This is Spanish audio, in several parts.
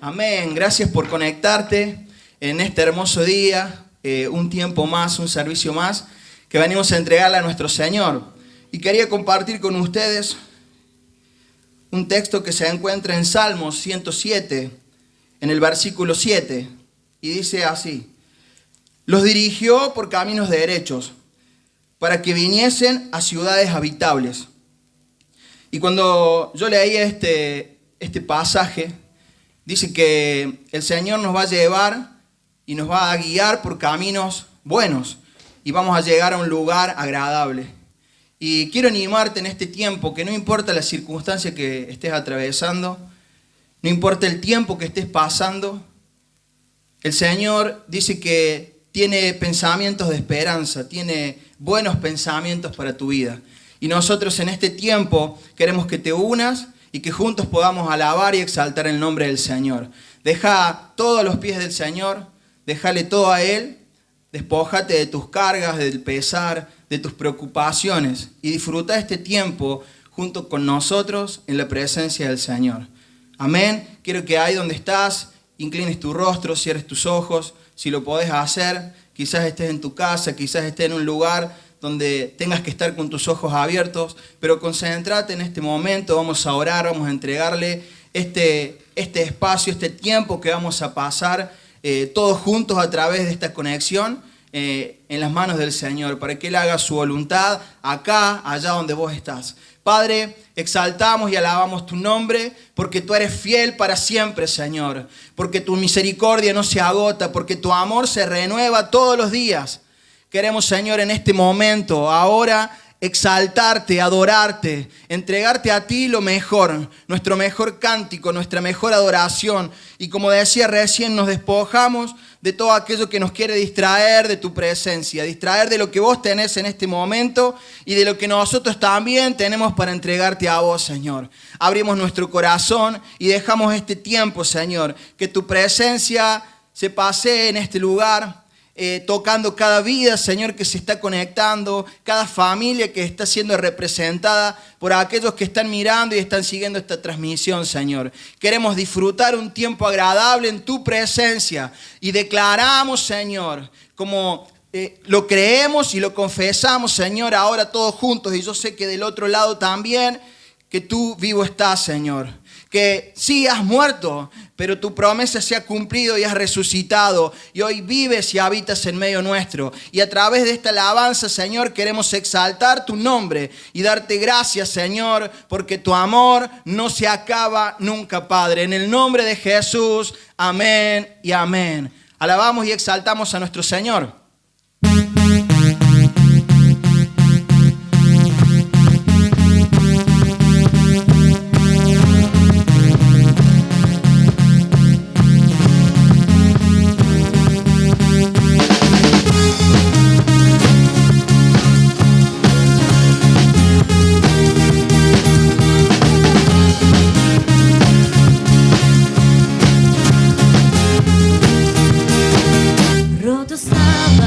Amén. Gracias por conectarte en este hermoso día, un tiempo más, un servicio más, que venimos a entregarle a nuestro Señor. Y quería compartir con ustedes un texto que se encuentra en Salmos 107, en el versículo 7, y dice así: los dirigió por caminos derechos, para que viniesen a ciudades habitables. Y cuando yo leí este pasaje, dice que el Señor nos va a llevar y nos va a guiar por caminos buenos y vamos a llegar a un lugar agradable. Y quiero animarte en este tiempo que no importa la circunstancia que estés atravesando, no importa el tiempo que estés pasando, el Señor dice que tiene pensamientos de esperanza, tiene buenos pensamientos para tu vida. Y nosotros en este tiempo queremos que te unas y que juntos podamos alabar y exaltar el nombre del Señor. Deja todo a los pies del Señor, déjale todo a Él, despójate de tus cargas, del pesar, de tus preocupaciones y disfruta este tiempo junto con nosotros en la presencia del Señor. Amén. Quiero que ahí donde estás, inclines tu rostro, cierres tus ojos, si lo podés hacer. Quizás estés en tu casa, quizás estés en un lugar donde tengas que estar con tus ojos abiertos, pero concéntrate en este momento, vamos a orar, vamos a entregarle este espacio, este tiempo que vamos a pasar todos juntos a través de esta conexión en las manos del Señor, para que Él haga su voluntad acá, allá donde vos estás. Padre, exaltamos y alabamos tu nombre, porque tú eres fiel para siempre, Señor, porque tu misericordia no se agota, porque tu amor se renueva todos los días. Queremos, Señor, en este momento, ahora, exaltarte, adorarte, entregarte a ti lo mejor, nuestro mejor cántico, nuestra mejor adoración. Y como decía recién, nos despojamos de todo aquello que nos quiere distraer de tu presencia, distraer de lo que vos tenés en este momento y de lo que nosotros también tenemos para entregarte a vos, Señor. Abrimos nuestro corazón y dejamos este tiempo, Señor, que tu presencia se pasee en este lugar, tocando cada vida, Señor, que se está conectando, cada familia que está siendo representada por aquellos que están mirando y están siguiendo esta transmisión, Señor. Queremos disfrutar un tiempo agradable en tu presencia y declaramos, Señor, como lo creemos y lo confesamos, Señor, ahora todos juntos, y yo sé que del otro lado también, que tú vivo estás, Señor. Que sí has muerto, pero tu promesa se ha cumplido y has resucitado. Y hoy vives y habitas en medio nuestro. Y a través de esta alabanza, Señor, queremos exaltar tu nombre y darte gracias, Señor, porque tu amor no se acaba nunca, Padre. En el nombre de Jesús, amén y amén. Alabamos y exaltamos a nuestro Señor. Roto estaba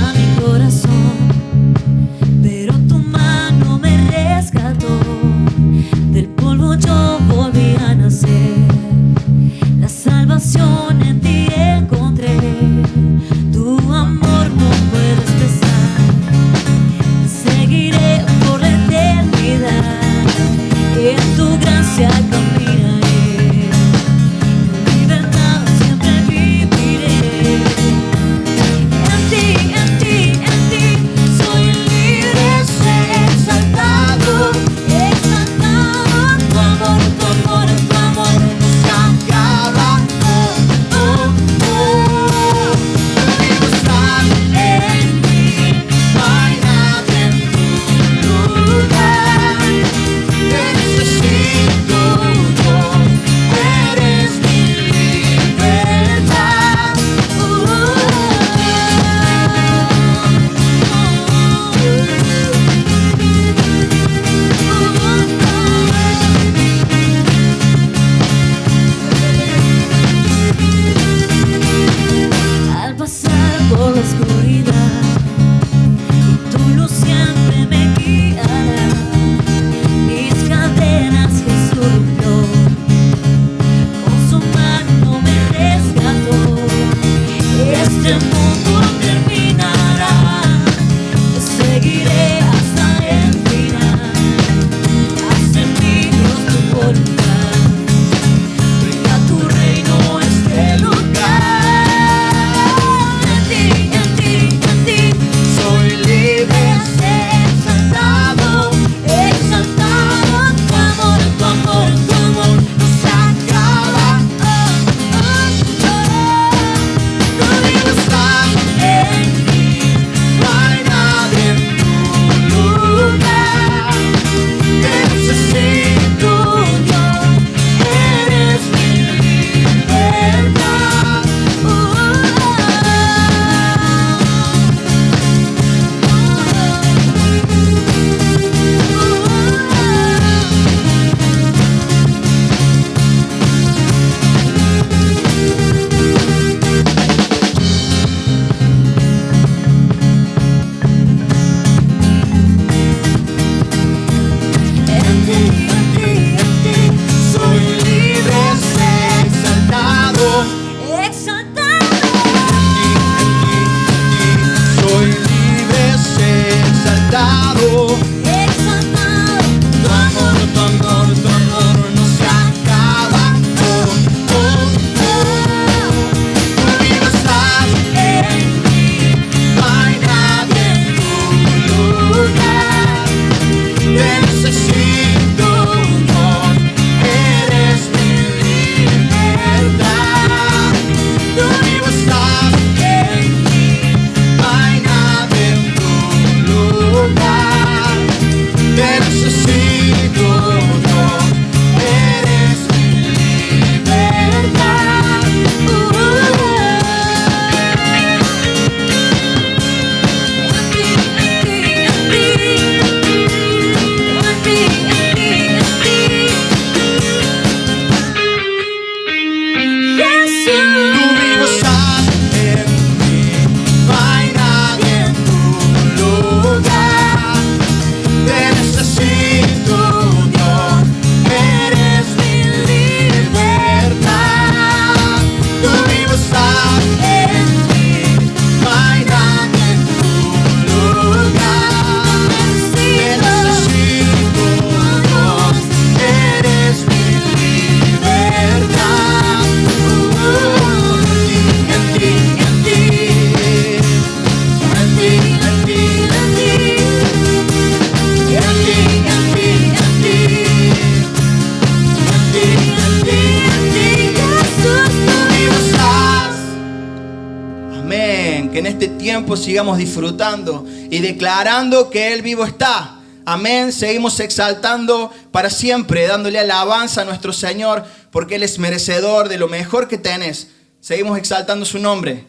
que en este tiempo sigamos disfrutando y declarando que Él vivo está. Amén. Seguimos exaltando para siempre, dándole alabanza a nuestro Señor, porque Él es merecedor de lo mejor que tenés. Seguimos exaltando su nombre.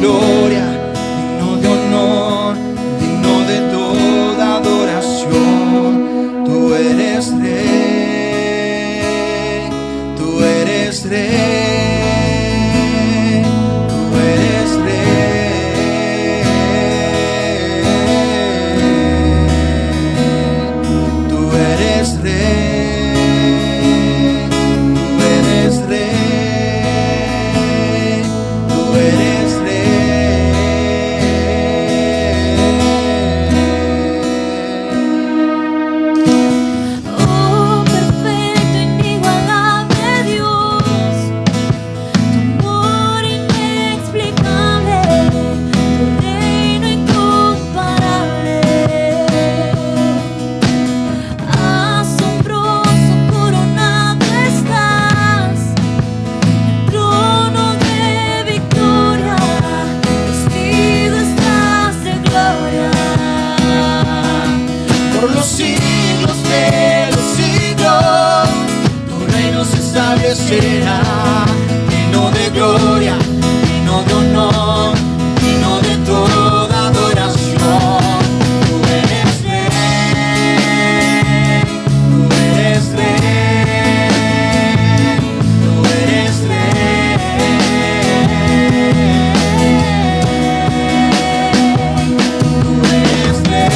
gloria, digno de honor, digno de toda adoración. Tú eres rey, tú eres rey. Por los siglos de los siglos, tu reino se establecerá, lleno de gloria, lleno de honor, lleno de toda adoración. Tú eres rey, tú eres rey, tú eres rey. Tú eres rey.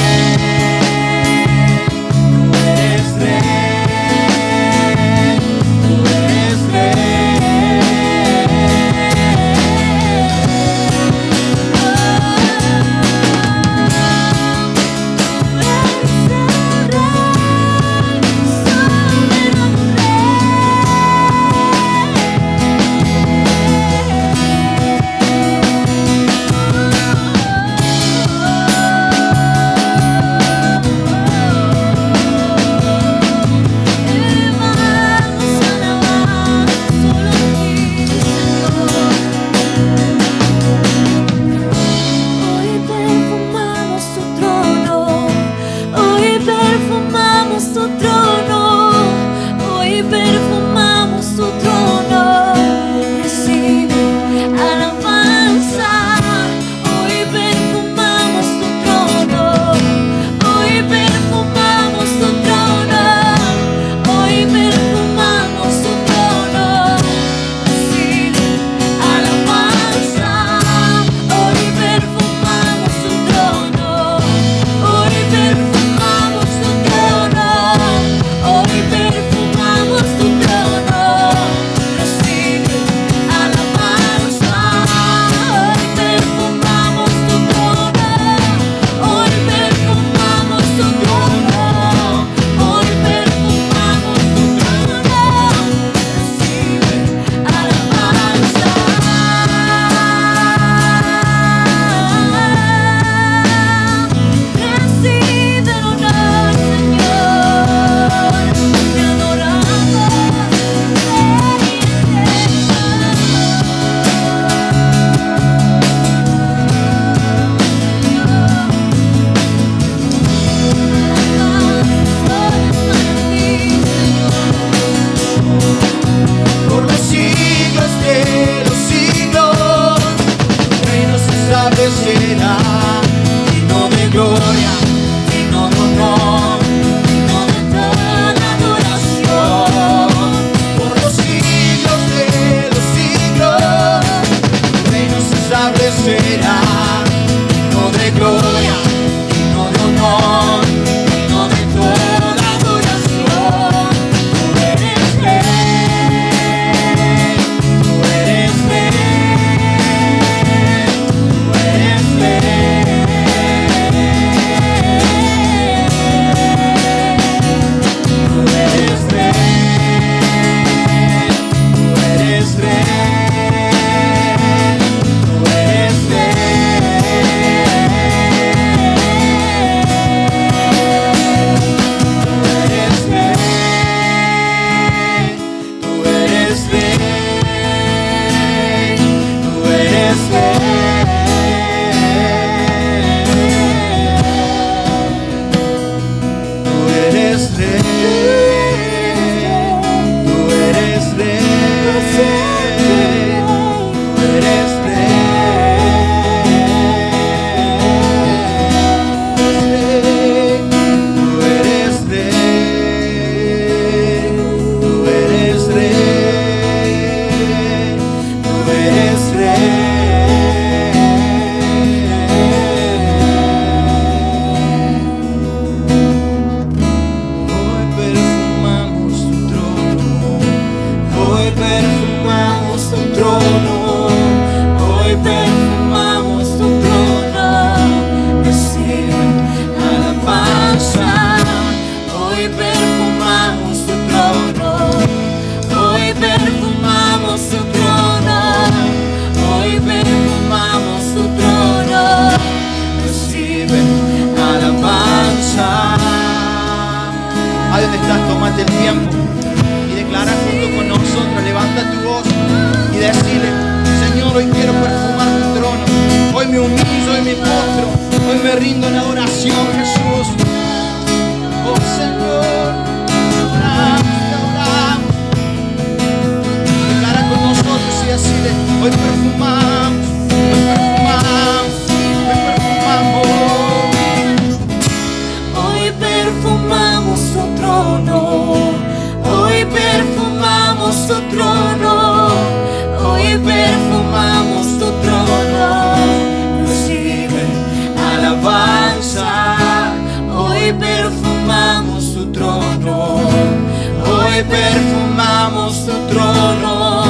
Será digno de gloria, digno de honor, digno de toda adoración. Por los siglos de los siglos, tu reino se establecerá, digno de gloria, digno de honor, digno de toda adoración. Tú eres rey, tú eres rey. Tú eres rey. Hoy me humillo, hoy me postro, hoy me rindo en adoración, Jesús. Oh Señor, te adoramos. Declara con nosotros y decide: hoy perfumamos, hoy perfumamos, hoy perfumamos. Hoy perfumamos tu trono, hoy perfumamos tu trono, hoy perfumamos tu trono. Recibe alabanza, hoy perfumamos tu trono, hoy perfumamos tu trono,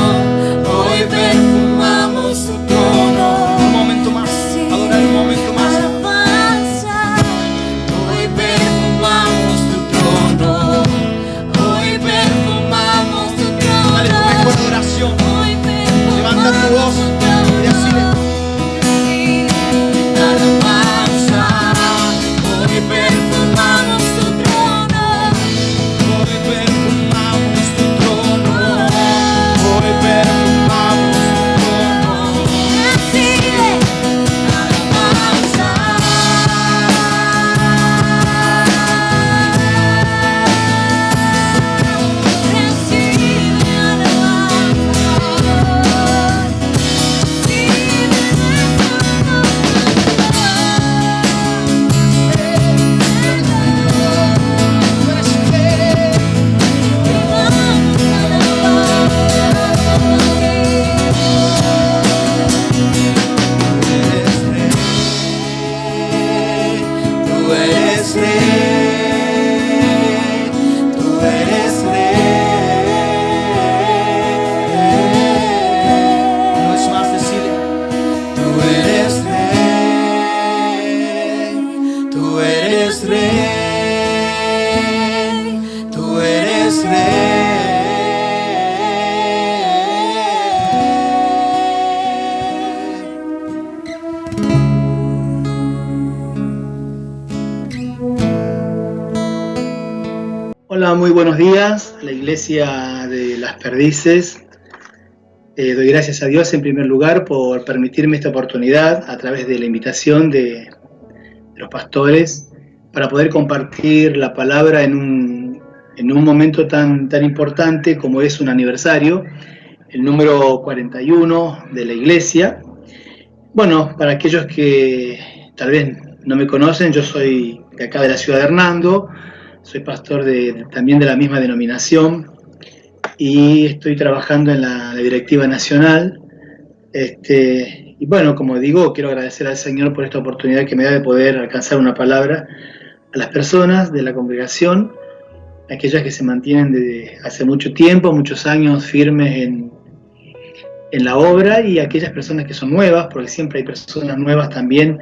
hoy perfumamos tu trono. Un momento más, adorar un momento más. Alabanza, hoy perfumamos tu trono, hoy perfumamos tu trono. Dale tu mejor adoración. Hoy perfumamos Levanta tu voz y decide: alabanza, hoy perfumamos tu trono, hoy perfumamos tu trono, hoy perfumamos tu trono. recibe alabanza. Recibe Tú eres rey, tú eres rey. No es más decirle: tú eres rey, tú eres rey, tú eres rey. Hola, muy buenos días a la Iglesia de Las Perdices. Doy gracias a Dios en primer lugar por permitirme esta oportunidad a través de la invitación de los pastores para poder compartir la palabra en un momento tan importante como es un aniversario, el número 41 de la Iglesia. Bueno, para aquellos que tal vez no me conocen, yo soy de acá de la ciudad de Hernando. Soy pastor también de la misma denominación y estoy trabajando en la directiva nacional. Y bueno, como digo, quiero agradecer al Señor por esta oportunidad que me da de poder alcanzar una palabra a las personas de la congregación, aquellas que se mantienen desde hace mucho tiempo, muchos años firmes en la obra, y aquellas personas que son nuevas, porque siempre hay personas nuevas también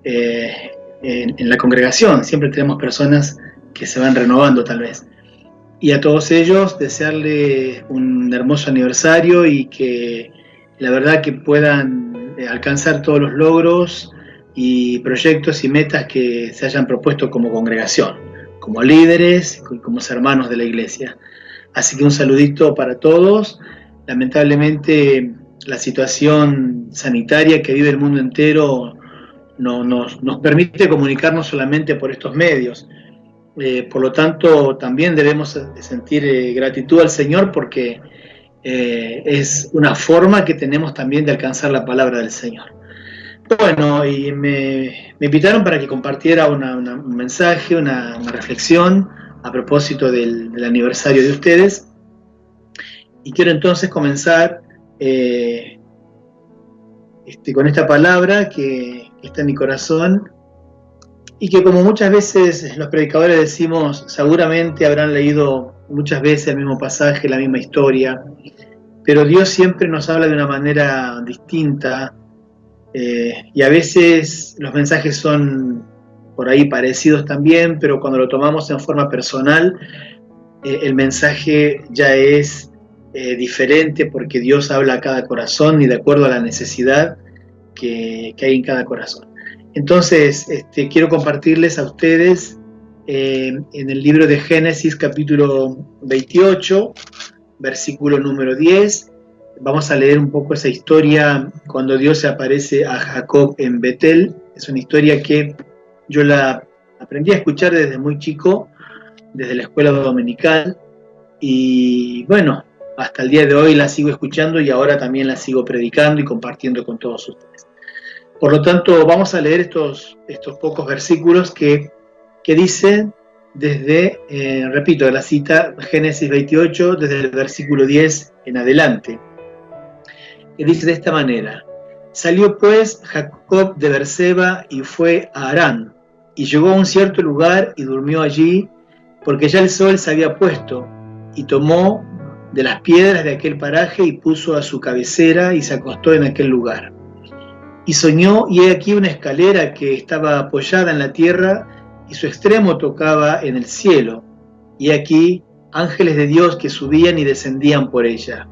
en la congregación. Siempre tenemos personas que se van renovando tal vez. Y a todos ellos desearle un hermoso aniversario y que la verdad que puedan alcanzar todos los logros y proyectos y metas que se hayan propuesto como congregación, como líderes y como hermanos de la iglesia. Así que un saludito para todos. Lamentablemente la situación sanitaria que vive el mundo entero nos permite comunicarnos solamente por estos medios. Por lo tanto, también debemos sentir gratitud al Señor porque es una forma que tenemos también de alcanzar la palabra del Señor. Bueno, y me invitaron para que compartiera un mensaje, una reflexión a propósito del aniversario de ustedes. Y quiero entonces comenzar con esta palabra que está en mi corazón, y que, como muchas veces los predicadores decimos, seguramente habrán leído muchas veces el mismo pasaje, la misma historia, pero Dios siempre nos habla de una manera distinta, y a veces los mensajes son por ahí parecidos también, pero cuando lo tomamos en forma personal, el mensaje ya es diferente, porque Dios habla a cada corazón y de acuerdo a la necesidad que hay en cada corazón. Entonces, quiero compartirles a ustedes en el libro de Génesis, capítulo 28, versículo número 10, Vamos a leer un poco esa historia cuando Dios se aparece a Jacob en Betel. Es una historia que yo la aprendí a escuchar desde muy chico, desde la escuela dominical, y bueno, hasta el día de hoy la sigo escuchando y ahora también la sigo predicando y compartiendo con todos ustedes. Por lo tanto, vamos a leer estos pocos versículos que dicen desde, repito, la cita Génesis 28, desde el versículo 10 en adelante, que dice de esta manera: salió pues Jacob de Berseba y fue a Harán, y llegó a un cierto lugar y durmió allí, porque ya el sol se había puesto, y tomó de las piedras de aquel paraje y puso a su cabecera y se acostó en aquel lugar. Y soñó, y he aquí una escalera que estaba apoyada en la tierra, y su extremo tocaba en el cielo, y aquí ángeles de Dios que subían y descendían por ella.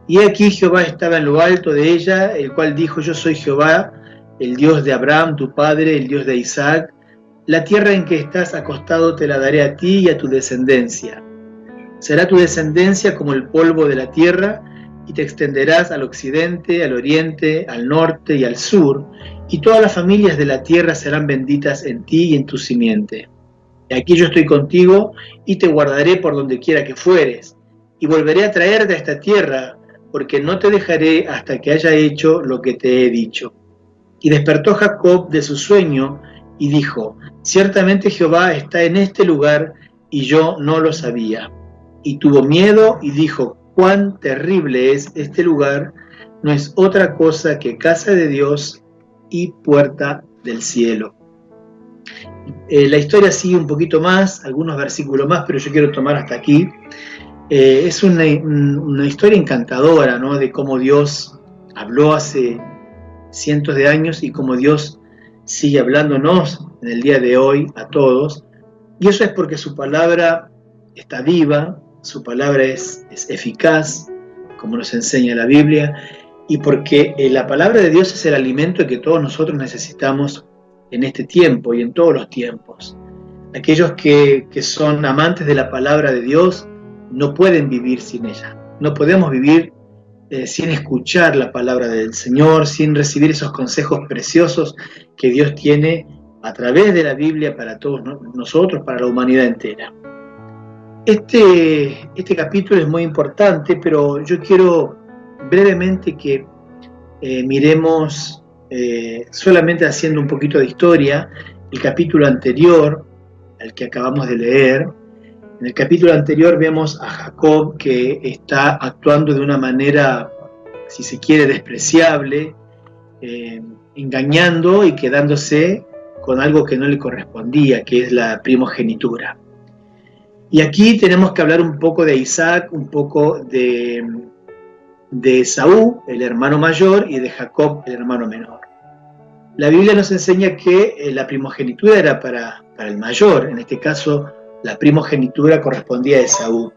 Y aquí Jehová estaba en lo alto de ella, el cual dijo: yo soy Jehová, el Dios de Abraham, tu padre, el Dios de Isaac. La tierra en que estás acostado te la daré a ti y a tu descendencia. Será tu descendencia como el polvo de la tierra, y te extenderás al occidente, al oriente, al norte y al sur, y todas las familias de la tierra serán benditas en ti y en tu simiente. Y aquí yo estoy contigo, y te guardaré por donde quiera que fueres, y volveré a traerte a esta tierra, porque no te dejaré hasta que haya hecho lo que te he dicho. Y despertó Jacob de su sueño, y dijo: ciertamente Jehová está en este lugar, y yo no lo sabía. Y tuvo miedo, y dijo: cuán terrible es este lugar, no es otra cosa que casa de Dios y puerta del cielo. La historia sigue un poquito más, algunos versículos más, pero yo quiero tomar hasta aquí. Es una historia encantadora, ¿no?, de cómo Dios habló hace cientos de años y cómo Dios sigue hablándonos en el día de hoy a todos. Y eso es porque su palabra está viva, su palabra es eficaz, como nos enseña la Biblia, y porque la palabra de Dios es el alimento que todos nosotros necesitamos en este tiempo y en todos los tiempos. Aquellos que son amantes de la palabra de Dios no pueden vivir sin ella. No podemos vivir sin escuchar la palabra del Señor, sin recibir esos consejos preciosos que Dios tiene a través de la Biblia para todos nosotros, para la humanidad entera. Este capítulo es muy importante, pero yo quiero brevemente que miremos, solamente haciendo un poquito de historia, el capítulo anterior al que acabamos de leer. En el capítulo anterior vemos a Jacob que está actuando de una manera, si se quiere, despreciable, engañando y quedándose con algo que no le correspondía, que es la primogenitura. Y aquí tenemos que hablar un poco de Isaac, un poco de Esaú, el hermano mayor, y de Jacob, el hermano menor. La Biblia nos enseña que la primogenitura era para el mayor, en este caso la primogenitura correspondía a Esaú.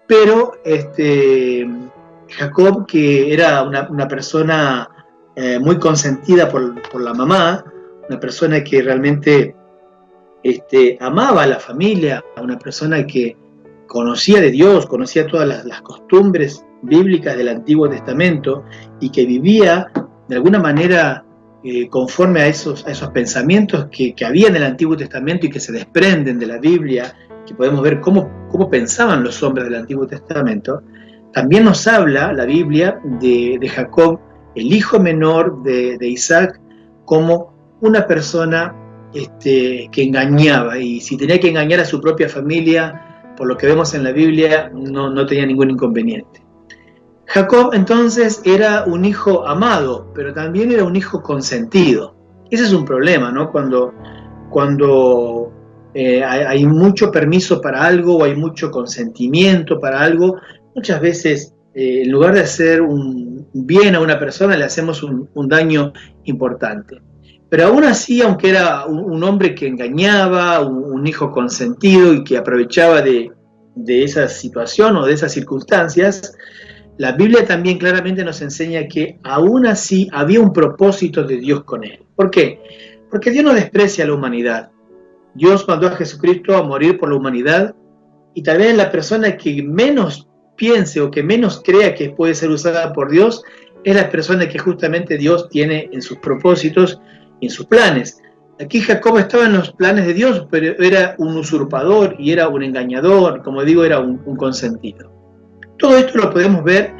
Pero Jacob, que era una persona muy consentida por la mamá, una persona que realmente amaba a la familia, a una persona que conocía de Dios, conocía todas las costumbres bíblicas del Antiguo Testamento y que vivía de alguna manera conforme a esos pensamientos que había en el Antiguo Testamento y que se desprenden de la Biblia, que podemos ver cómo pensaban los hombres del Antiguo Testamento. También nos habla la Biblia de Jacob, el hijo menor de Isaac, como una persona que engañaba, y si tenía que engañar a su propia familia, por lo que vemos en la Biblia, no tenía ningún inconveniente. Jacob entonces era un hijo amado, pero también era un hijo consentido. Ese es un problema, ¿no? Cuando hay mucho permiso para algo o hay mucho consentimiento para algo, muchas veces en lugar de hacer un bien a una persona, le hacemos un daño importante. Pero aún así, aunque era un hombre que engañaba, un hijo consentido y que aprovechaba de esa situación o de esas circunstancias, la Biblia también claramente nos enseña que aún así había un propósito de Dios con él. ¿Por qué? Porque Dios no desprecia a la humanidad. Dios mandó a Jesucristo a morir por la humanidad, y tal vez la persona que menos piense o que menos crea que puede ser usada por Dios es la persona que justamente Dios tiene en sus propósitos y en sus planes. Aquí Jacob estaba en los planes de Dios, pero era un usurpador y era un engañador, como digo, era un consentido. Todo esto lo podemos ver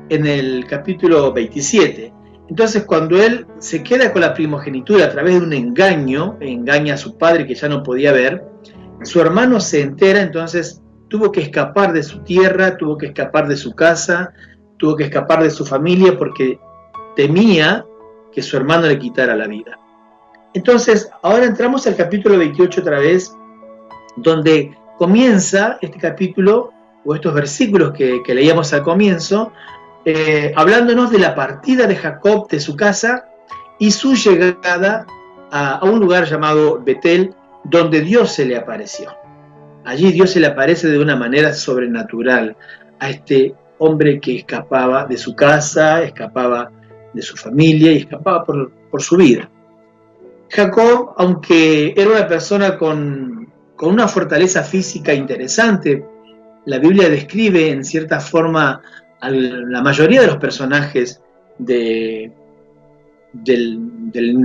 en el capítulo 27. Entonces, cuando él se queda con la primogenitura a través de un engaño, engaña a su padre que ya no podía ver, su hermano se entera, entonces tuvo que escapar de su tierra, tuvo que escapar de su casa, tuvo que escapar de su familia porque temía que su hermano le quitara la vida. Entonces, ahora entramos al capítulo 28 otra vez, donde comienza este capítulo, o estos versículos que leíamos al comienzo, hablándonos de la partida de Jacob de su casa y su llegada a un lugar llamado Betel, donde Dios se le apareció. Allí Dios se le aparece de una manera sobrenatural a este hombre que escapaba de su casa, escapaba de su familia y escapaba por su vida. Jacob, aunque era una persona con una fortaleza física interesante, la Biblia describe en cierta forma a la mayoría de los personajes del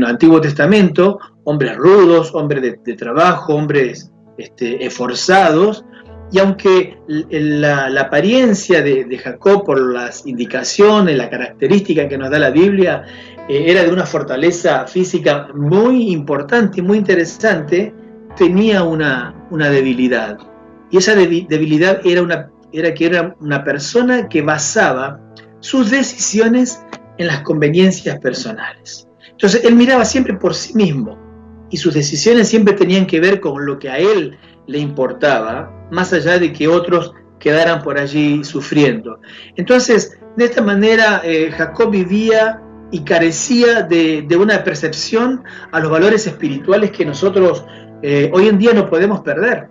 Antiguo Testamento, hombres rudos, hombres de trabajo, hombres esforzados, y aunque la apariencia de Jacob, por las indicaciones, la característica que nos da la Biblia, era de una fortaleza física muy importante y muy interesante, tenía una debilidad. Y esa debilidad era que era una persona que basaba sus decisiones en las conveniencias personales. Entonces él miraba siempre por sí mismo y sus decisiones siempre tenían que ver con lo que a él le importaba, más allá de que otros quedaran por allí sufriendo. Entonces, de esta manera, Jacob vivía y carecía de una percepción a los valores espirituales que nosotros hoy en día no podemos perder.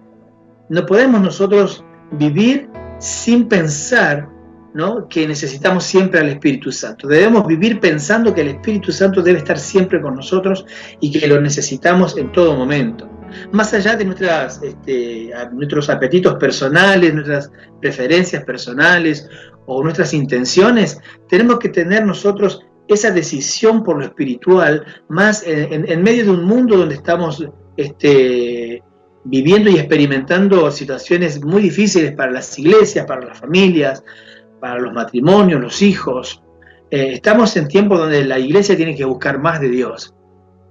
No podemos nosotros vivir sin pensar, ¿no?, que necesitamos siempre al Espíritu Santo. Debemos vivir pensando que el Espíritu Santo debe estar siempre con nosotros y que lo necesitamos en todo momento. Más allá de nuestros apetitos personales, nuestras preferencias personales o nuestras intenciones, tenemos que tener nosotros esa decisión por lo espiritual, más en medio de un mundo donde estamos viviendo y experimentando situaciones muy difíciles para las iglesias, para las familias, para los matrimonios, los hijos. Estamos en tiempos donde la iglesia tiene que buscar más de Dios.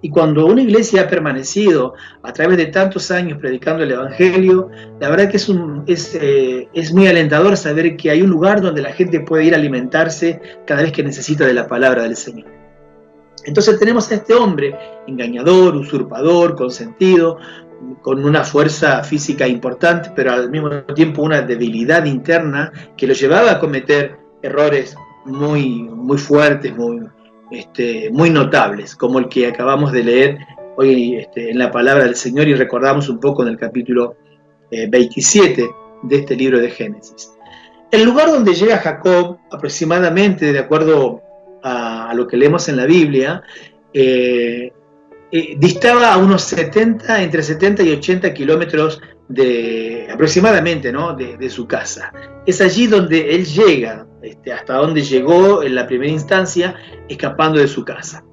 Y cuando una iglesia ha permanecido a través de tantos años predicando el Evangelio, la verdad que es muy alentador saber que hay un lugar donde la gente puede ir a alimentarse cada vez que necesita de la palabra del Señor. Entonces tenemos a este hombre engañador, usurpador, consentido, con una fuerza física importante, pero al mismo tiempo una debilidad interna que lo llevaba a cometer errores muy, muy fuertes, muy notables, como el que acabamos de leer hoy en la palabra del Señor y recordamos un poco en el capítulo 27 de este libro de Génesis. El lugar donde llega Jacob, aproximadamente, de acuerdo a lo que leemos en la Biblia, distaba a unos entre 70 y 80 kilómetros aproximadamente, ¿no?, de su casa. Es allí donde él llega, hasta donde llegó en la primera instancia, escapando de su casa.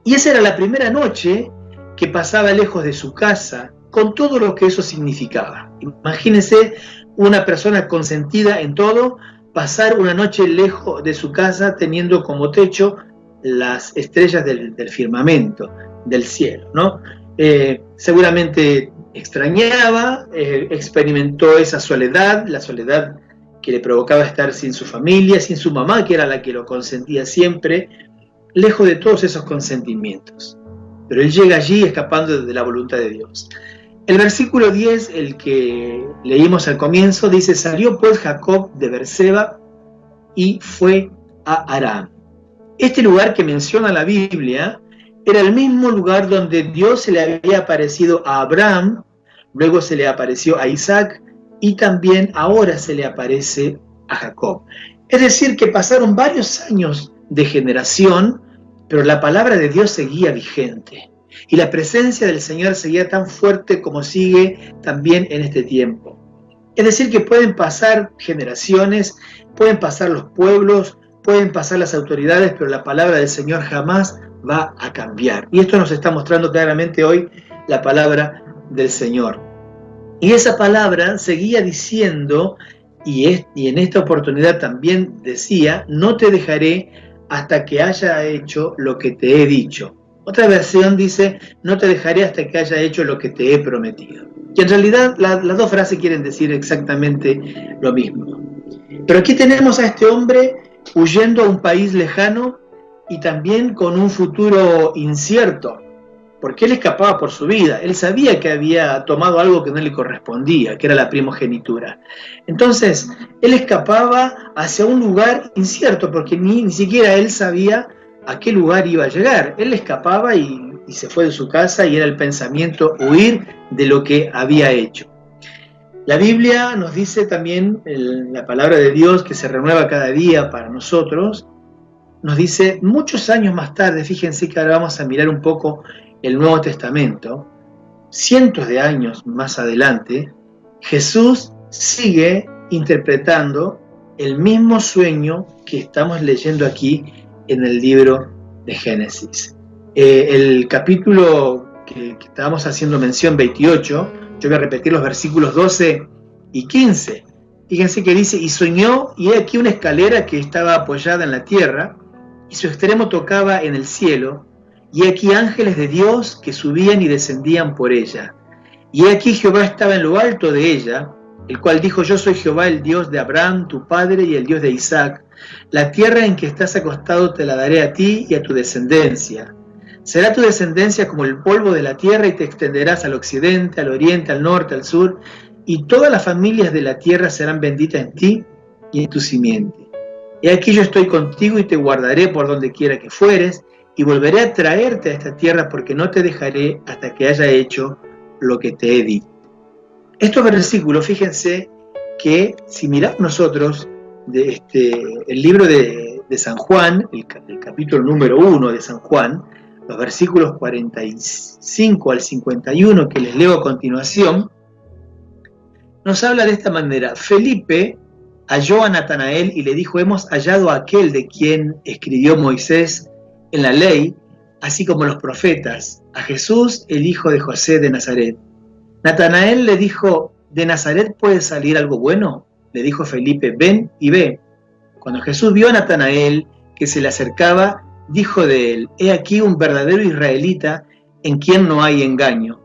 Y esa era la primera noche que pasaba lejos de su casa, con todo lo que eso significaba. Imagínense una persona consentida en todo, pasar una noche lejos de su casa teniendo como techo las estrellas del firmamento, del cielo, ¿no? Seguramente extrañaba, experimentó esa soledad, la soledad que le provocaba estar sin su familia, sin su mamá, que era la que lo consentía siempre, lejos de todos esos consentimientos. Pero él llega allí escapando de la voluntad de Dios. El versículo 10, el que leímos al comienzo, dice: salió pues Jacob de Berseba y fue a Aram. Este lugar que menciona la Biblia era el mismo lugar donde Dios se le había aparecido a Abraham, luego se le apareció a Isaac y también ahora se le aparece a Jacob. Es decir, que pasaron varios años de generación, pero la palabra de Dios seguía vigente y la presencia del Señor seguía tan fuerte como sigue también en este tiempo. Es decir, que pueden pasar generaciones, pueden pasar los pueblos, pueden pasar las autoridades, pero la palabra del Señor jamás va a cambiar. Y esto nos está mostrando claramente hoy la palabra del Señor. Y esa palabra seguía diciendo, y en esta oportunidad también decía, no te dejaré hasta que haya hecho lo que te he dicho. Otra versión dice, no te dejaré hasta que haya hecho lo que te he prometido. Y en realidad las dos frases quieren decir exactamente lo mismo. Pero aquí tenemos a este hombre huyendo a un país lejano y también con un futuro incierto, porque él escapaba por su vida. Él sabía que había tomado algo que no le correspondía, que era la primogenitura. Entonces, él escapaba hacia un lugar incierto, porque ni siquiera él sabía a qué lugar iba a llegar. Él escapaba y se fue de su casa, y era el pensamiento huir de lo que había hecho. La Biblia nos dice también, la palabra de Dios que se renueva cada día para nosotros, nos dice muchos años más tarde, fíjense que ahora vamos a mirar un poco el Nuevo Testamento, cientos de años más adelante, Jesús sigue interpretando el mismo sueño que estamos leyendo aquí en el libro de Génesis. El capítulo que estábamos haciendo mención, 28, yo voy a repetir los versículos 12 y 15. Fíjense que dice, y soñó, y he aquí una escalera que estaba apoyada en la tierra, y su extremo tocaba en el cielo, y he aquí ángeles de Dios que subían y descendían por ella. Y he aquí Jehová estaba en lo alto de ella, el cual dijo, yo soy Jehová, el Dios de Abraham, tu padre, y el Dios de Isaac. La tierra en que estás acostado te la daré a ti y a tu descendencia. Será tu descendencia como el polvo de la tierra, y te extenderás al occidente, al oriente, al norte, al sur, y todas las familias de la tierra serán benditas en ti y en tu simiente. He aquí yo estoy contigo y te guardaré por donde quiera que fueres, y volveré a traerte a esta tierra, porque no te dejaré hasta que haya hecho lo que te he dicho. Estos versículos, fíjense que si miramos nosotros el libro de San Juan, el capítulo número 1 de San Juan, los versículos 45 al 51 que les leo a continuación, nos habla de esta manera. Felipe halló a Natanael y le dijo, hemos hallado a aquel de quien escribió Moisés en la ley, así como los profetas, a Jesús, el hijo de José de Nazaret. Natanael le dijo, ¿de Nazaret puede salir algo bueno? Le dijo Felipe, ven y ve. Cuando Jesús vio a Natanael que se le acercaba, dijo de él, he aquí un verdadero israelita en quien no hay engaño.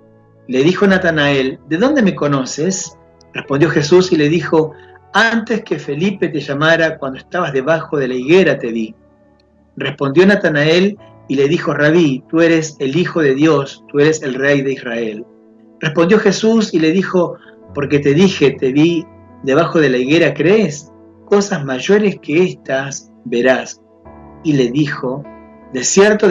Le dijo Natanael, ¿de dónde me conoces? Respondió Jesús y le dijo, antes que Felipe te llamara, cuando estabas debajo de la higuera te vi. Respondió Natanael y le dijo, Rabí, tú eres el Hijo de Dios, tú eres el Rey de Israel. Respondió Jesús y le dijo, porque te dije, te vi debajo de la higuera, ¿crees? Cosas mayores que estas verás. Y le dijo, de cierto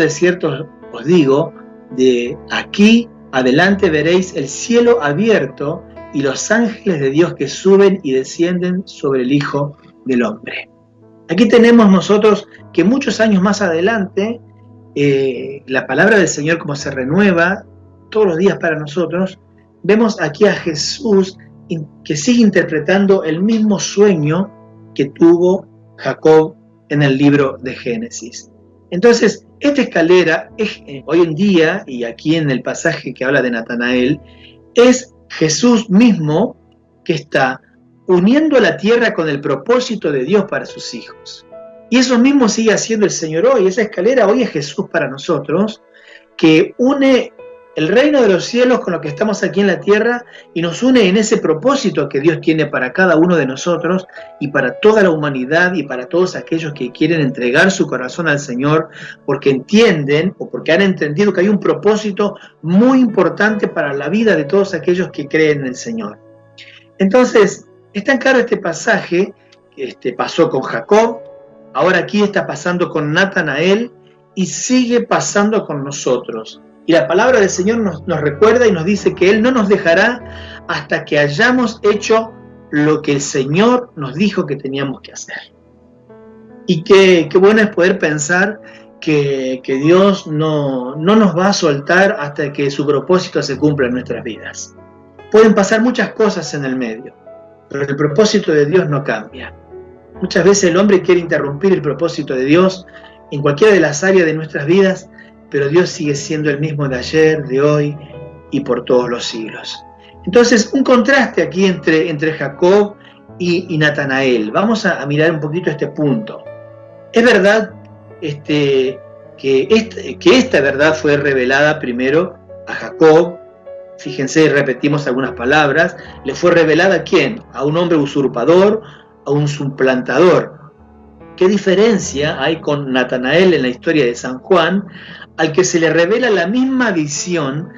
os digo, de aquí adelante veréis el cielo abierto y los ángeles de Dios que suben y descienden sobre el Hijo del Hombre. Aquí tenemos nosotros que muchos años más adelante, la palabra del Señor como se renueva todos los días para nosotros, vemos aquí a Jesús que sigue interpretando el mismo sueño que tuvo Jacob en el libro de Génesis. Entonces, esta escalera es, hoy en día, y aquí en el pasaje que habla de Natanael, es Jesús mismo que está uniendo la tierra con el propósito de Dios para sus hijos. Y eso mismo sigue haciendo el Señor hoy. Esa escalera hoy es Jesús para nosotros, que une el reino de los cielos con lo que estamos aquí en la tierra y nos une en ese propósito que Dios tiene para cada uno de nosotros y para toda la humanidad y para todos aquellos que quieren entregar su corazón al Señor porque entienden o porque han entendido que hay un propósito muy importante para la vida de todos aquellos que creen en el Señor. Entonces, es tan claro este pasaje, pasó con Jacob, ahora aquí está pasando con Natanael y sigue pasando con nosotros. Y la palabra del Señor nos recuerda y nos dice que Él no nos dejará hasta que hayamos hecho lo que el Señor nos dijo que teníamos que hacer. Y qué bueno es poder pensar que Dios no nos va a soltar hasta que su propósito se cumpla en nuestras vidas. Pueden pasar muchas cosas en el medio. pero el propósito de Dios no cambia. Muchas veces el hombre quiere interrumpir el propósito de Dios en cualquiera de las áreas de nuestras vidas, pero Dios sigue siendo el mismo de ayer, de hoy y por todos los siglos. Entonces, un contraste aquí entre Jacob y Natanael. Vamos a mirar un poquito este punto. Es verdad que esta verdad fue revelada primero a Jacob. Fíjense, repetimos algunas palabras. ¿Le fue revelada a quién? A un hombre usurpador, a un suplantador. ¿Qué diferencia hay con Natanael en la historia de San Juan, al que se le revela la misma visión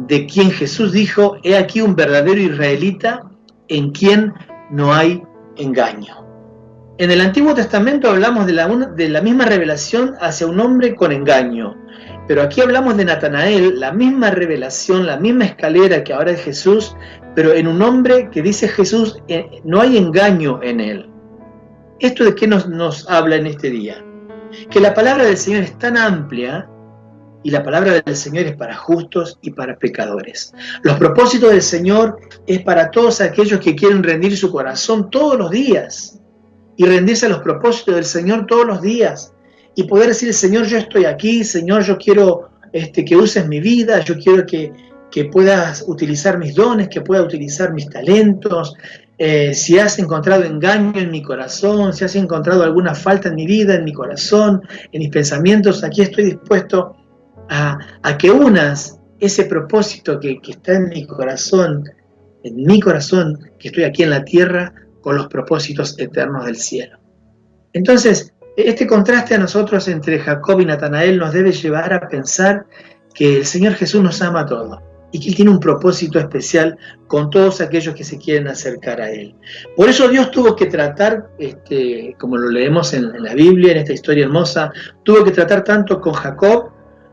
de quien Jesús dijo: he aquí un verdadero israelita en quien no hay engaño? En el Antiguo Testamento hablamos de la misma revelación hacia un hombre con engaño, pero aquí hablamos de Natanael, la misma revelación, la misma escalera que ahora es Jesús, pero en un hombre que dice Jesús, no hay engaño en él. ¿Esto de qué nos habla en este día? Que la palabra del Señor es tan amplia, y la palabra del Señor es para justos y para pecadores. Los propósitos del Señor es para todos aquellos que quieren rendir su corazón todos los días y rendirse a los propósitos del Señor todos los días y poder decir: Señor, yo estoy aquí, Señor, yo quiero que uses mi vida, yo quiero que puedas utilizar mis dones, que puedas utilizar mis talentos. Si has encontrado engaño en mi corazón, si has encontrado alguna falta en mi vida, en mi corazón, en mis pensamientos, aquí estoy dispuesto a que unas ese propósito que está en mi corazón, que estoy aquí en la tierra, con los propósitos eternos del cielo. Entonces, este contraste a nosotros entre Jacob y Natanael nos debe llevar a pensar que el Señor Jesús nos ama a todos y que Él tiene un propósito especial con todos aquellos que se quieren acercar a Él. Por eso Dios tuvo que tratar, como lo leemos en la Biblia, en esta historia hermosa, tuvo que tratar tanto con Jacob,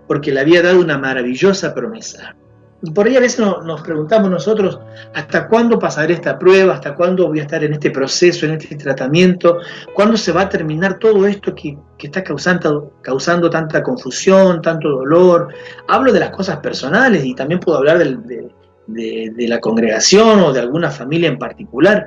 porque le había dado una maravillosa promesa. Y por ahí a veces nos preguntamos nosotros: ¿hasta cuándo pasaré esta prueba? ¿Hasta cuándo voy a estar en este proceso, en este tratamiento? ¿Cuándo se va a terminar todo esto que está causando tanta confusión, tanto dolor? Hablo de las cosas personales y también puedo hablar de la congregación o de alguna familia en particular.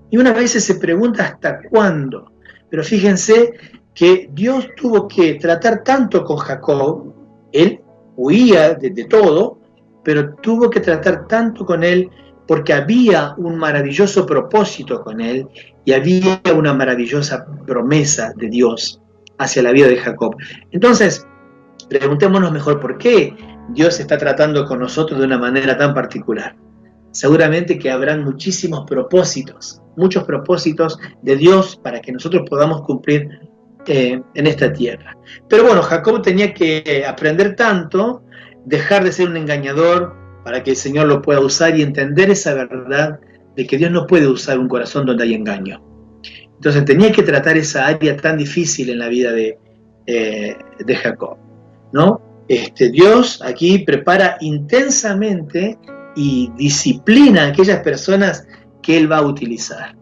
Y una vez se pregunta ¿hasta cuándo? Pero fíjense que Dios tuvo que tratar tanto con Jacob. Él huía de todo, pero tuvo que tratar tanto con él porque había un maravilloso propósito con él y había una maravillosa promesa de Dios hacia la vida de Jacob. Entonces, preguntémonos mejor por qué Dios está tratando con nosotros de una manera tan particular. Seguramente que habrán muchísimos propósitos, muchos propósitos de Dios para que nosotros podamos cumplir en esta tierra. Pero bueno, Jacob tenía que aprender tanto, dejar de ser un engañador para que el Señor lo pueda usar y entender esa verdad de que Dios no puede usar un corazón donde hay engaño. Entonces tenía que tratar esa área tan difícil en la vida de Jacob, ¿no? Dios aquí prepara intensamente y disciplina a aquellas personas que Él va a utilizar.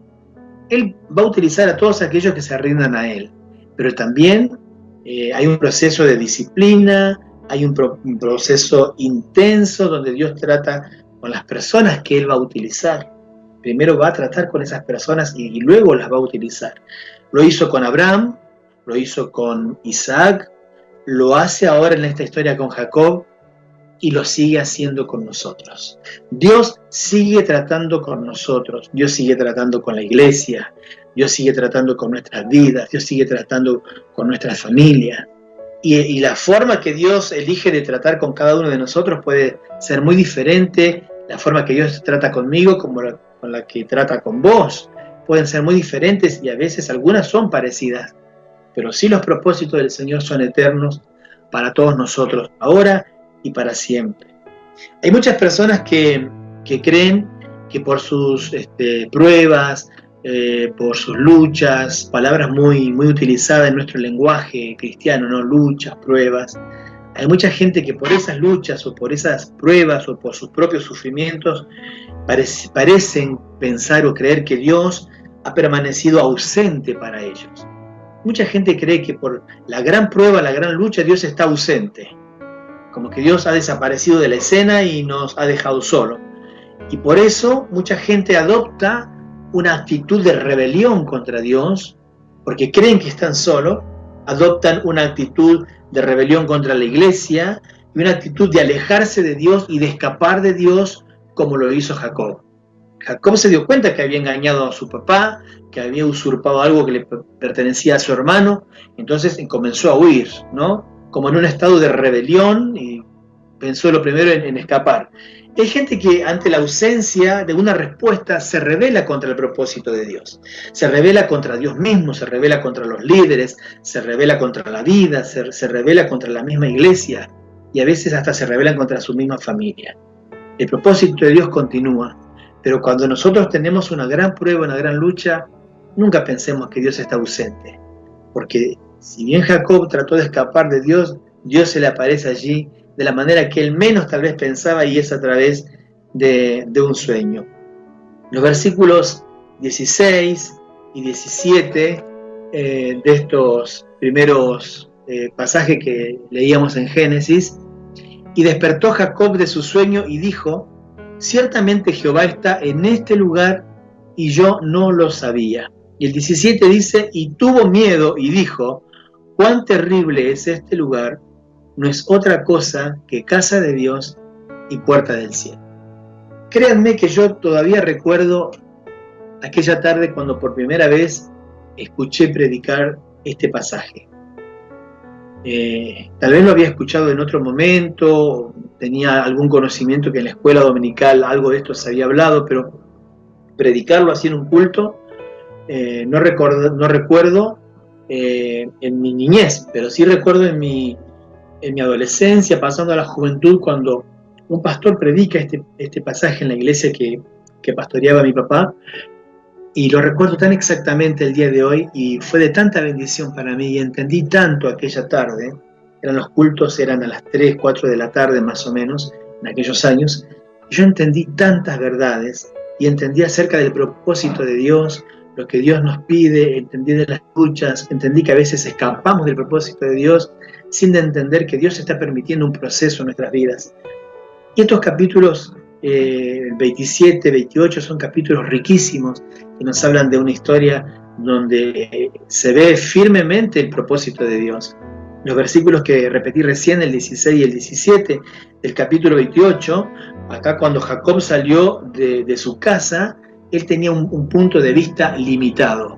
Él va a utilizar a todos aquellos que se rindan a Él. Pero también hay un proceso de disciplina, hay un proceso intenso donde Dios trata con las personas que Él va a utilizar. Primero va a tratar con esas personas y luego las va a utilizar. Lo hizo con Abraham, lo hizo con Isaac, lo hace ahora en esta historia con Jacob y lo sigue haciendo con nosotros. Dios sigue tratando con nosotros, Dios sigue tratando con la iglesia, Dios sigue tratando con nuestras vidas, Dios sigue tratando con nuestras familias. Y la forma que Dios elige de tratar con cada uno de nosotros puede ser muy diferente. La forma que Dios trata conmigo como con la que trata con vos pueden ser muy diferentes y a veces algunas son parecidas. Pero sí los propósitos del Señor son eternos para todos nosotros, ahora y para siempre. Hay muchas personas que creen que por sus pruebas, por sus luchas, palabras muy utilizadas en nuestro lenguaje cristiano, ¿no? Luchas, pruebas. Hay mucha gente que por esas luchas o por esas pruebas o por sus propios sufrimientos parecen pensar o creer que Dios ha permanecido ausente para ellos. Mucha gente cree que por la gran prueba, la gran lucha, Dios está ausente. Como que Dios ha desaparecido de la escena y nos ha dejado solos. Y por eso mucha gente adopta una actitud de rebelión contra Dios, porque creen que están solos, adoptan una actitud de rebelión contra la iglesia y una actitud de alejarse de Dios y de escapar de Dios, como lo hizo Jacob. Jacob se dio cuenta que había engañado a su papá, que había usurpado algo que le pertenecía a su hermano, entonces comenzó a huir, ¿no? Como en un estado de rebelión, y pensó lo primero en escapar. Hay gente que ante la ausencia de una respuesta se rebela contra el propósito de Dios, se rebela contra Dios mismo, se rebela contra los líderes, se rebela contra la vida, se rebela contra la misma iglesia y a veces hasta se rebelan contra su misma familia. El propósito de Dios continúa, pero cuando nosotros tenemos una gran prueba, una gran lucha, nunca pensemos que Dios está ausente, porque si bien Jacob trató de escapar de Dios, Dios se le aparece allí de la manera que él menos tal vez pensaba, y es a través de un sueño. Los versículos 16 y 17 de estos primeros pasajes que leíamos en Génesis: y despertó Jacob de su sueño y dijo: ciertamente Jehová está en este lugar y yo no lo sabía. Y el 17 dice: y tuvo miedo y dijo: cuán terrible es este lugar, no es otra cosa que casa de Dios y puerta del cielo. Créanme que yo todavía recuerdo aquella tarde cuando por primera vez escuché predicar este pasaje. Tal vez lo había escuchado en otro momento, tenía algún conocimiento que en la escuela dominical algo de esto se había hablado, pero predicarlo así en un culto, no recuerdo en mi niñez, pero sí recuerdo en mi adolescencia, pasando a la juventud, cuando un pastor predica este pasaje en la iglesia que pastoreaba mi papá, y lo recuerdo tan exactamente el día de hoy, y fue de tanta bendición para mí, y entendí tanto aquella tarde. Los cultos eran a las 3, 4 de la tarde más o menos, en aquellos años, y yo entendí tantas verdades, y entendí acerca del propósito de Dios, lo que Dios nos pide, entendí de las luchas, entendí que a veces escapamos del propósito de Dios, sin entender que Dios está permitiendo un proceso en nuestras vidas. Y estos capítulos 27, 28 son capítulos riquísimos que nos hablan de una historia donde se ve firmemente el propósito de Dios. Los versículos que repetí recién, el 16 y el 17 del capítulo 28, acá cuando Jacob salió de su casa, él tenía un punto de vista limitado,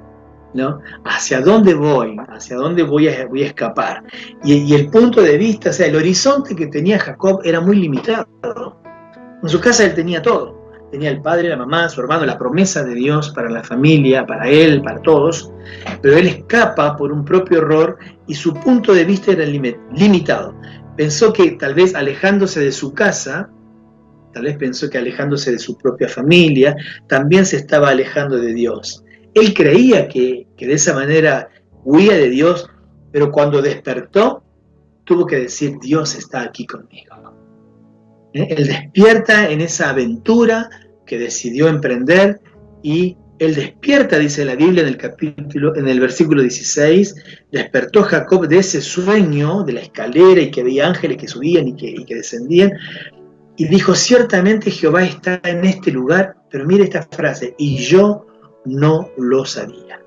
¿no? ¿Hacia dónde voy? ¿Hacia dónde voy a escapar? Y el punto de vista, o sea, el horizonte que tenía Jacob era muy limitado. En su casa él tenía todo. Tenía el padre, la mamá, su hermano, la promesa de Dios para la familia, para él, para todos. Pero él escapa por un propio error y su punto de vista era limitado. Pensó que tal vez alejándose de su casa, tal vez pensó que alejándose de su propia familia, también se estaba alejando de Dios. Él creía que de esa manera huía de Dios, pero cuando despertó, tuvo que decir: Dios está aquí conmigo. Él despierta en esa aventura que decidió emprender, y él despierta, dice la Biblia en el versículo 16, despertó Jacob de ese sueño, de la escalera, y que veía ángeles que subían y que descendían, y dijo: ciertamente Jehová está en este lugar, pero mire esta frase: y yo no lo sabía.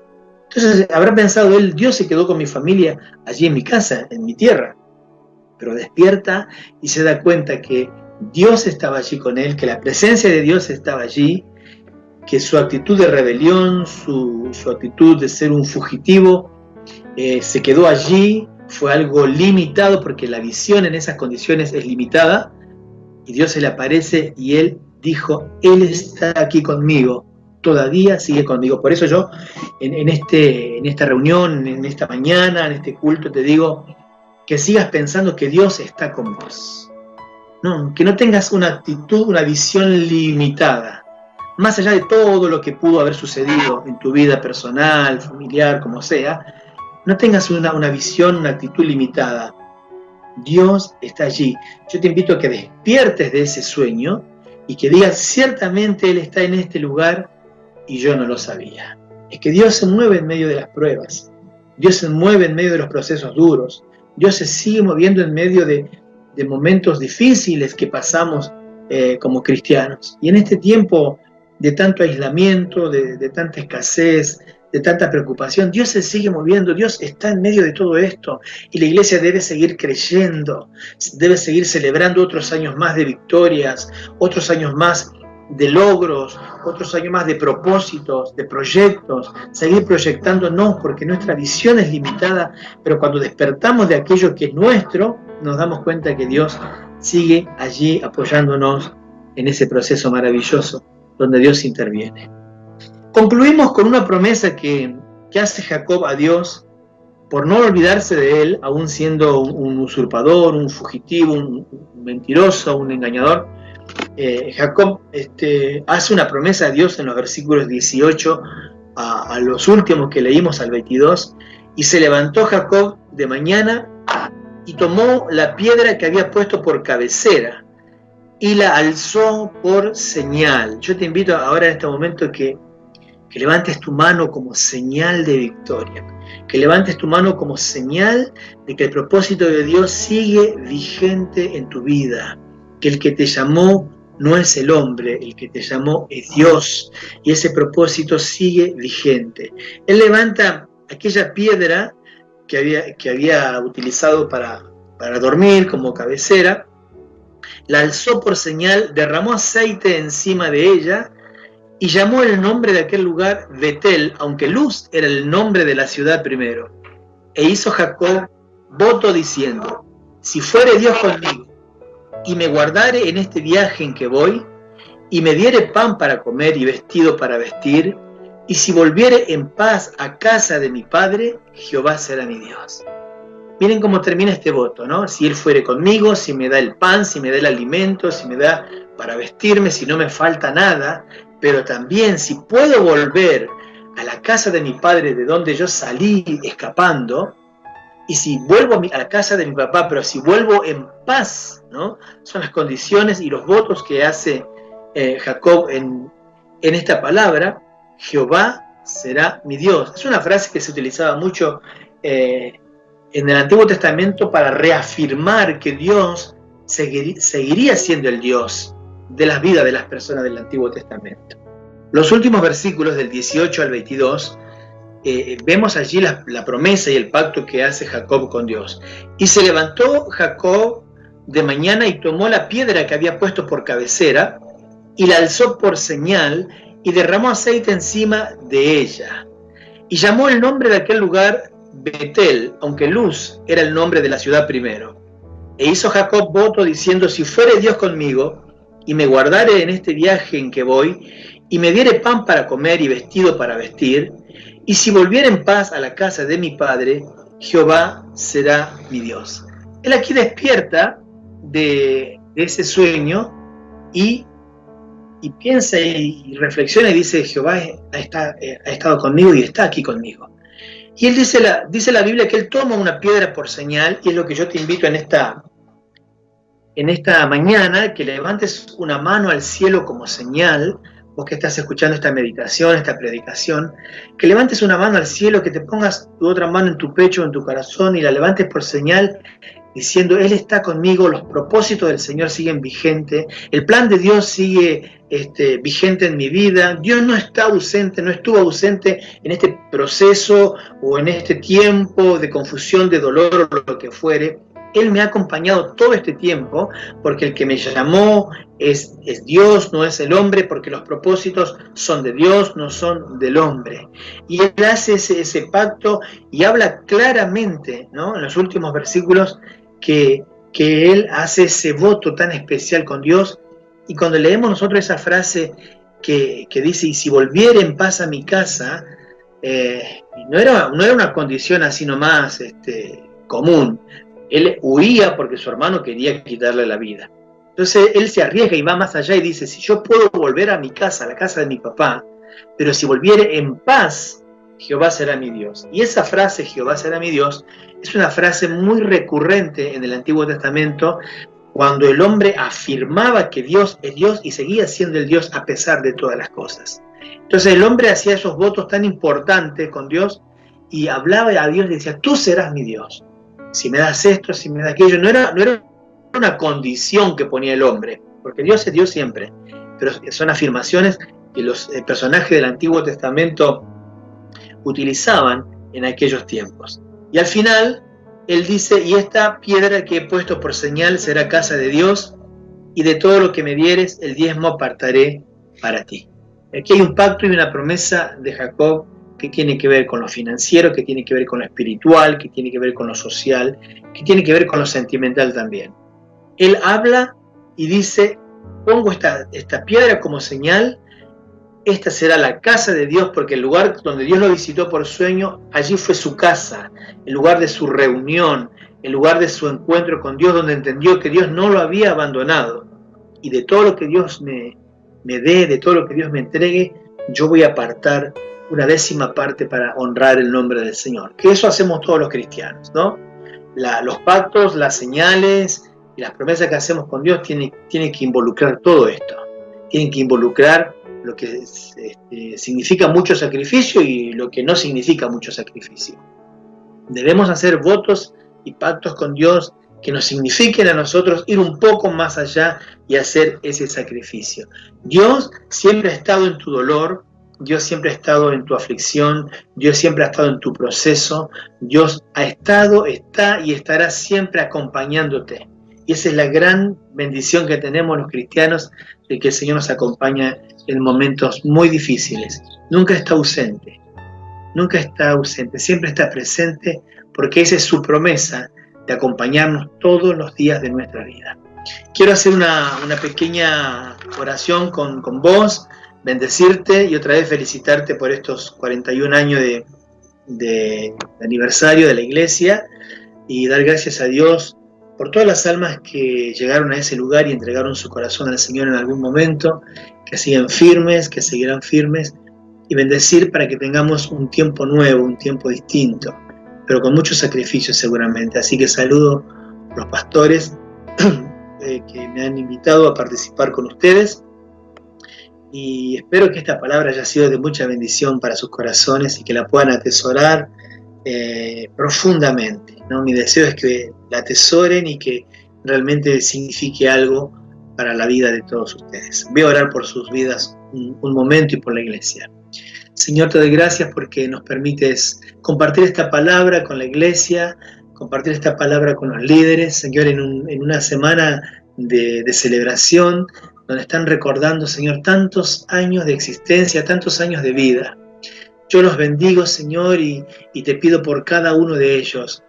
Entonces habrá pensado él: Dios se quedó con mi familia allí en mi casa, en mi tierra. Pero despierta y se da cuenta que Dios estaba allí con él, que la presencia de Dios estaba allí, que su actitud de rebelión, su actitud de ser un fugitivo, se quedó allí, fue algo limitado, porque la visión en esas condiciones es limitada, y Dios se le aparece y él dijo: Él está aquí conmigo, todavía sigue conmigo. Por eso yo en esta reunión, en esta mañana, en este culto, te digo que sigas pensando que Dios está con vos. No, que no tengas una actitud, una visión limitada. Más allá de todo lo que pudo haber sucedido en tu vida personal, familiar, como sea, no tengas una visión, una actitud limitada. Dios está allí. Yo te invito a que despiertes de ese sueño y que digas: ciertamente Él está en este lugar y yo no lo sabía. Es que Dios se mueve en medio de las pruebas. Dios se mueve en medio de los procesos duros. Dios se sigue moviendo en medio de momentos difíciles que pasamos como cristianos. Y en este tiempo de tanto aislamiento, de tanta escasez, de tanta preocupación. Dios se sigue moviendo, Dios está en medio de todo esto y la iglesia debe seguir creyendo, debe seguir celebrando otros años más de victorias, otros años más de logros, otros años más de propósitos, de proyectos, seguir proyectándonos porque nuestra visión es limitada, pero cuando despertamos de aquello que es nuestro, nos damos cuenta que Dios sigue allí apoyándonos en ese proceso maravilloso donde Dios interviene. Concluimos con una promesa que hace Jacob a Dios por no olvidarse de él, aún siendo un usurpador, un fugitivo, un mentiroso, un engañador. Jacob hace una promesa a Dios en los versículos 18 a los últimos que leímos, al 22, y se levantó Jacob de mañana y tomó la piedra que había puesto por cabecera y la alzó por señal. Yo te invito ahora en este momento que levantes tu mano como señal de victoria, que levantes tu mano como señal de que el propósito de Dios sigue vigente en tu vida, que el que te llamó no es el hombre, el que te llamó es Dios, y ese propósito sigue vigente. Él levanta aquella piedra que había utilizado para dormir como cabecera, la alzó por señal, derramó aceite encima de ella y llamó el nombre de aquel lugar Betel, aunque Luz era el nombre de la ciudad primero. E hizo Jacob voto diciendo: si fuere Dios conmigo y me guardare en este viaje en que voy, y me diere pan para comer y vestido para vestir, y si volviere en paz a casa de mi padre, Jehová será mi Dios. Miren cómo termina este voto, ¿no? Si Él fuere conmigo, si me da el pan, si me da el alimento, si me da para vestirme, si no me falta nada, pero también si puedo volver a la casa de mi padre de donde yo salí escapando, y si vuelvo a la casa de mi papá, pero si vuelvo en paz, ¿no? Son las condiciones y los votos que hace Jacob en esta palabra: Jehová será mi Dios. Es una frase que se utilizaba mucho en el Antiguo Testamento para reafirmar que Dios seguiría siendo el Dios de las vidas de las personas del Antiguo Testamento. Los últimos versículos del 18 al 22 vemos allí la promesa y el pacto que hace Jacob con Dios. Y se levantó Jacob de mañana y tomó la piedra que había puesto por cabecera y la alzó por señal y derramó aceite encima de ella. Y llamó el nombre de aquel lugar Betel, aunque Luz era el nombre de la ciudad primero. E hizo Jacob voto diciendo: si fuere Dios conmigo y me guardare en este viaje en que voy, y me diere pan para comer y vestido para vestir, y si volviera en paz a la casa de mi padre, Jehová será mi Dios. Él aquí despierta de ese sueño y piensa y reflexiona y dice: Jehová ha estado conmigo y está aquí conmigo. Y él dice la Biblia que él toma una piedra por señal, y es lo que yo te invito en esta mañana, que levantes una mano al cielo como señal. Vos que estás escuchando esta meditación, esta predicación, que levantes una mano al cielo, que te pongas tu otra mano en tu pecho, en tu corazón, y la levantes por señal, diciendo: Él está conmigo, los propósitos del Señor siguen vigentes, el plan de Dios sigue vigente en mi vida, Dios no está ausente, no estuvo ausente en este proceso o en este tiempo de confusión, de dolor o lo que fuere. Él me ha acompañado todo este tiempo, porque el que me llamó es Dios, no es el hombre, porque los propósitos son de Dios, no son del hombre. Y él hace ese pacto y habla claramente, ¿no?, en los últimos versículos, que él hace ese voto tan especial con Dios. Y cuando leemos nosotros esa frase que dice: y si volviera en paz a mi casa, no era una condición así nomás común. Él huía porque su hermano quería quitarle la vida. Entonces él se arriesga y va más allá y dice: si yo puedo volver a mi casa, a la casa de mi papá, pero si volviere en paz, Jehová será mi Dios. Y esa frase, Jehová será mi Dios, es una frase muy recurrente en el Antiguo Testamento, cuando el hombre afirmaba que Dios es Dios y seguía siendo el Dios a pesar de todas las cosas. Entonces el hombre hacía esos votos tan importantes con Dios y hablaba a Dios y decía: tú serás mi Dios. Si me das esto, si me das aquello. No era una condición que ponía el hombre, porque Dios es Dios siempre, pero son afirmaciones los personajes del Antiguo Testamento utilizaban en aquellos tiempos. Y al final, él dice, y esta piedra que he puesto por señal será casa de Dios, y de todo lo que me dieres, el diezmo apartaré para ti. Aquí hay un pacto y una promesa de Jacob que tiene que ver con lo financiero, que tiene que ver con lo espiritual, que tiene que ver con lo social, que tiene que ver con lo sentimental también. Él habla y dice, pongo esta piedra como señal, esta será la casa de Dios, porque el lugar donde Dios lo visitó por sueño, allí fue su casa, el lugar de su reunión, el lugar de su encuentro con Dios, donde entendió que Dios no lo había abandonado. Y de todo lo que Dios me dé, de todo lo que Dios me entregue, yo voy a apartar una 10ª parte para honrar el nombre del Señor. Que eso hacemos todos los cristianos, ¿no? Los pactos, las señales y las promesas que hacemos con Dios tienen que involucrar todo esto. Tienen que involucrar lo que significa mucho sacrificio y lo que no significa mucho sacrificio. Debemos hacer votos y pactos con Dios que nos signifiquen a nosotros ir un poco más allá y hacer ese sacrificio. Dios siempre ha estado en tu dolor, Dios siempre ha estado en tu aflicción, Dios siempre ha estado en tu proceso, Dios ha estado, está y estará siempre acompañándote. Y esa es la gran bendición que tenemos los cristianos, de que el Señor nos acompaña en momentos muy difíciles. Nunca está ausente, siempre está presente, porque esa es su promesa de acompañarnos todos los días de nuestra vida. Quiero hacer una pequeña oración con vos, bendecirte y otra vez felicitarte por estos 41 años de aniversario de la iglesia y dar gracias a Dios por todas las almas que llegaron a ese lugar y entregaron su corazón al Señor en algún momento, que siguen firmes, que seguirán firmes, y bendecir para que tengamos un tiempo nuevo, un tiempo distinto, pero con mucho sacrificio seguramente. Así que saludo a los pastores que me han invitado a participar con ustedes, y espero que esta palabra haya sido de mucha bendición para sus corazones y que la puedan atesorar profundamente, ¿no? Mi deseo es que la atesoren y que realmente signifique algo para la vida de todos ustedes. Voy a orar por sus vidas un momento y por la iglesia. Señor, te doy gracias porque nos permites compartir esta palabra con la iglesia, compartir esta palabra con los líderes, Señor, en una semana de celebración, donde están recordando, Señor, tantos años de existencia, tantos años de vida. Yo los bendigo, Señor, y te pido por cada uno de ellos,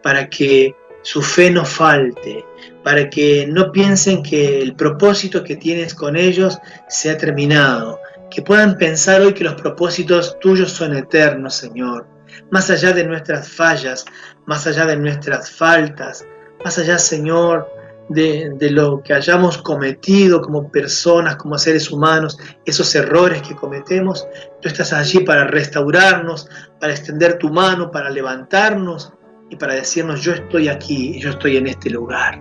para que su fe no falte, para que no piensen que el propósito que tienes con ellos se ha terminado, que puedan pensar hoy que los propósitos tuyos son eternos, Señor, más allá de nuestras fallas, más allá de nuestras faltas, más allá, Señor, de lo que hayamos cometido como personas, como seres humanos, esos errores que cometemos. Tú estás allí para restaurarnos, para extender tu mano, para levantarnos y para decirnos: yo estoy aquí, yo estoy en este lugar.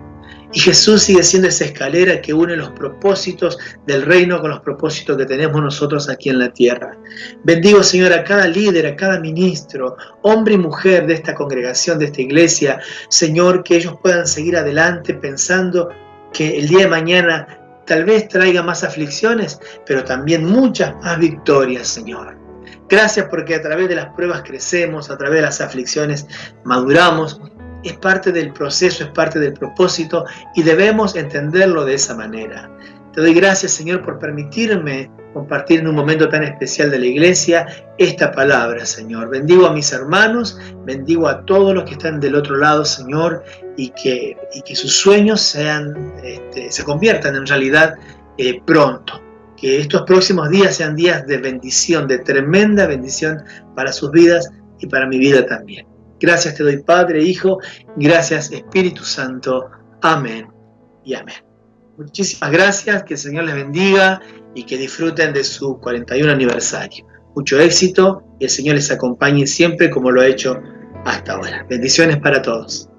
Y Jesús sigue siendo esa escalera que une los propósitos del reino con los propósitos que tenemos nosotros aquí en la tierra. Bendigo, Señor, a cada líder, a cada ministro, hombre y mujer de esta congregación, de esta iglesia. Señor, que ellos puedan seguir adelante pensando que el día de mañana tal vez traiga más aflicciones, pero también muchas más victorias, Señor. Gracias porque a través de las pruebas crecemos, a través de las aflicciones maduramos. Es parte del proceso, es parte del propósito y debemos entenderlo de esa manera. Te doy gracias, Señor, por permitirme compartir en un momento tan especial de la iglesia esta palabra, Señor. Bendigo a mis hermanos, bendigo a todos los que están del otro lado, Señor, y que sus sueños se conviertan en realidad pronto. Que estos próximos días sean días de bendición, de tremenda bendición para sus vidas y para mi vida también. Gracias te doy, Padre, Hijo, gracias, Espíritu Santo. Amén y amén. Muchísimas gracias, que el Señor les bendiga y que disfruten de su 41 aniversario. Mucho éxito y el Señor les acompañe siempre como lo ha hecho hasta ahora. Bendiciones para todos.